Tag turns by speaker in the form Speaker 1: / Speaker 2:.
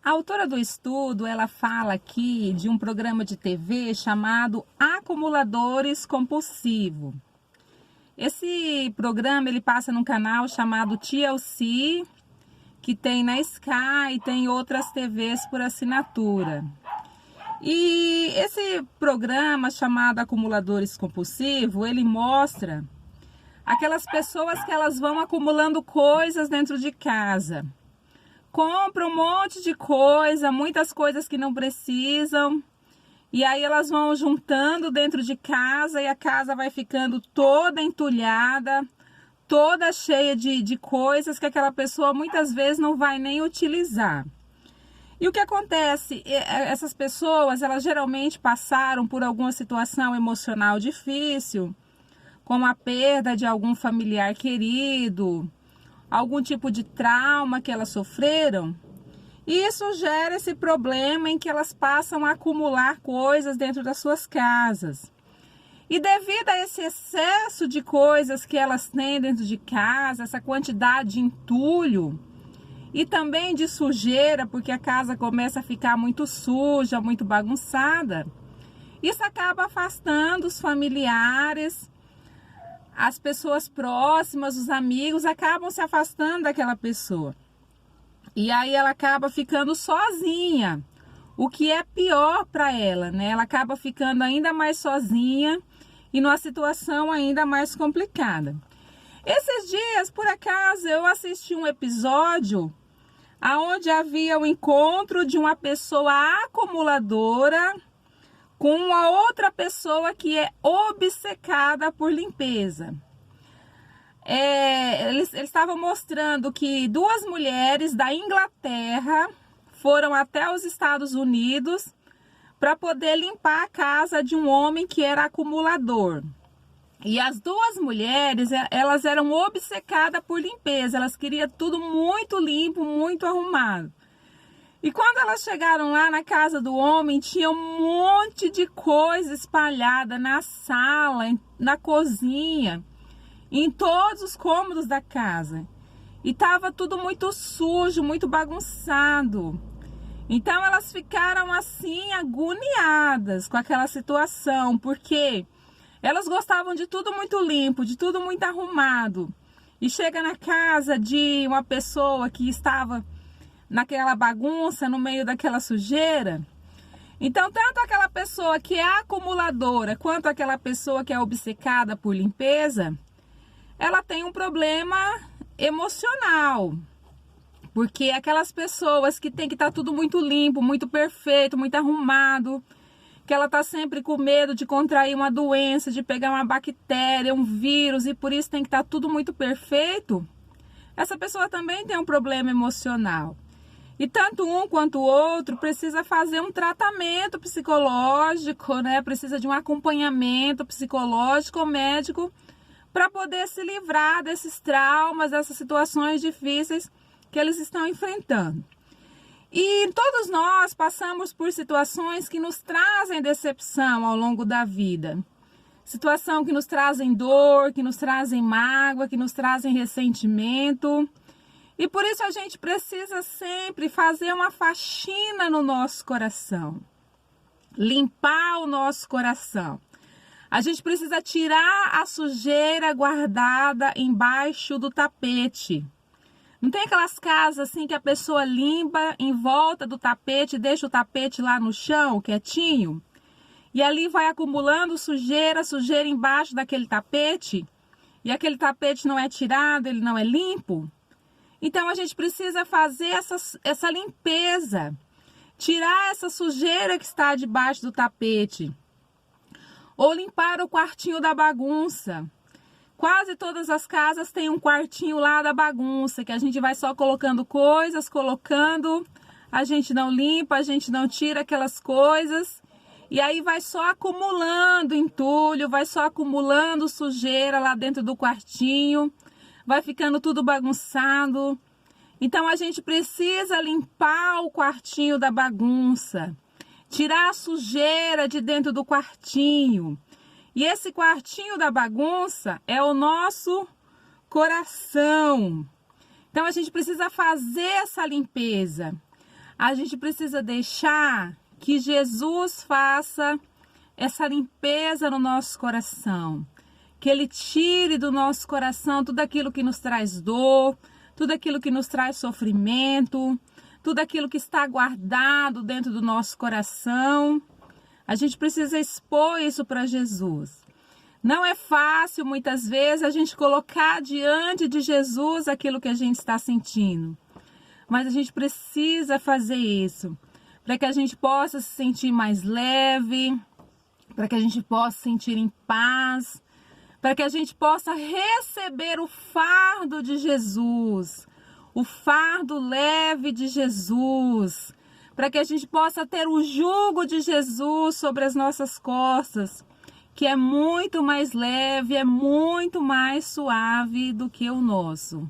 Speaker 1: A autora do estudo, ela fala aqui de um programa de TV chamado Acumuladores Compulsivos. Esse programa ele passa num canal chamado TLC, que tem na Sky e tem outras TVs por assinatura. E esse programa chamado Acumuladores Compulsivos, ele mostra aquelas pessoas que elas vão acumulando coisas dentro de casa. Compram um monte de coisa, muitas coisas que não precisam. E aí elas vão juntando dentro de casa e a casa vai ficando toda entulhada, toda cheia de coisas que aquela pessoa muitas vezes não vai nem utilizar. E o que acontece? Essas pessoas, elas geralmente passaram por alguma situação emocional difícil, como a perda de algum familiar querido, algum tipo de trauma que elas sofreram. E isso gera esse problema em que elas passam a acumular coisas dentro das suas casas. E devido a esse excesso de coisas que elas têm dentro de casa, essa quantidade de entulho e também de sujeira, porque a casa começa a ficar muito suja, muito bagunçada, isso acaba afastando os familiares, as pessoas próximas, os amigos acabam se afastando daquela pessoa. E aí ela acaba ficando sozinha, o que é pior para ela, né? Ela acaba ficando ainda mais sozinha e numa situação ainda mais complicada. Esses dias, por acaso, eu assisti um episódio onde havia o encontro de uma pessoa acumuladora com uma outra pessoa que é obcecada por limpeza. Eles estavam mostrando que duas mulheres da Inglaterra foram até os Estados Unidos para poder limpar a casa de um homem que era acumulador. E as duas mulheres, elas eram obcecadas por limpeza, elas queriam tudo muito limpo, muito arrumado. E quando elas chegaram lá na casa do homem, tinha um monte de coisa espalhada na sala, na cozinha, em todos os cômodos da casa. E estava tudo muito sujo, muito bagunçado. Então elas ficaram assim agoniadas com aquela situação, porque elas gostavam de tudo muito limpo, de tudo muito arrumado. E chega na casa de uma pessoa que estava naquela bagunça, no meio daquela sujeira. Então, tanto aquela pessoa que é acumuladora, quanto aquela pessoa que é obcecada por limpeza, ela tem um problema emocional. Porque aquelas pessoas que tem que estar tudo muito limpo, muito perfeito, muito arrumado, que ela está sempre com medo de contrair uma doença, de pegar uma bactéria, um vírus, e por isso tem que estar tudo muito perfeito, essa pessoa também tem um problema emocional. E tanto um quanto o outro precisa fazer um tratamento psicológico, né? Precisa de um acompanhamento psicológico ou médico para poder se livrar desses traumas, dessas situações difíceis que eles estão enfrentando. E todos nós passamos por situações que nos trazem decepção ao longo da vida. Situação que nos trazem dor, que nos trazem mágoa, que nos trazem ressentimento. E por isso a gente precisa sempre fazer uma faxina no nosso coração. Limpar o nosso coração. A gente precisa tirar a sujeira guardada embaixo do tapete. Não tem aquelas casas assim que a pessoa limpa em volta do tapete, deixa o tapete lá no chão, quietinho, e ali vai acumulando sujeira, sujeira embaixo daquele tapete, e aquele tapete não é tirado, ele não é limpo. Então a gente precisa fazer essa limpeza, tirar essa sujeira que está debaixo do tapete, ou limpar o quartinho da bagunça. Quase todas as casas têm um quartinho lá da bagunça, que a gente vai só colocando coisas, a gente não limpa, a gente não tira aquelas coisas, e aí vai só acumulando entulho, vai só acumulando sujeira lá dentro do quartinho, vai ficando tudo bagunçado. Então a gente precisa limpar o quartinho da bagunça, tirar a sujeira de dentro do quartinho. E esse quartinho da bagunça é o nosso coração. Então a gente precisa fazer essa limpeza. A gente precisa deixar que Jesus faça essa limpeza no nosso coração. Que Ele tire do nosso coração tudo aquilo que nos traz dor, tudo aquilo que nos traz sofrimento, tudo aquilo que está guardado dentro do nosso coração. A gente precisa expor isso para Jesus. Não é fácil, muitas vezes, a gente colocar diante de Jesus aquilo que a gente está sentindo. Mas a gente precisa fazer isso, para que a gente possa se sentir mais leve, para que a gente possa se sentir em paz, para que a gente possa receber o fardo de Jesus, o fardo leve de Jesus, para que a gente possa ter o jugo de Jesus sobre as nossas costas, que é muito mais leve, é muito mais suave do que o nosso.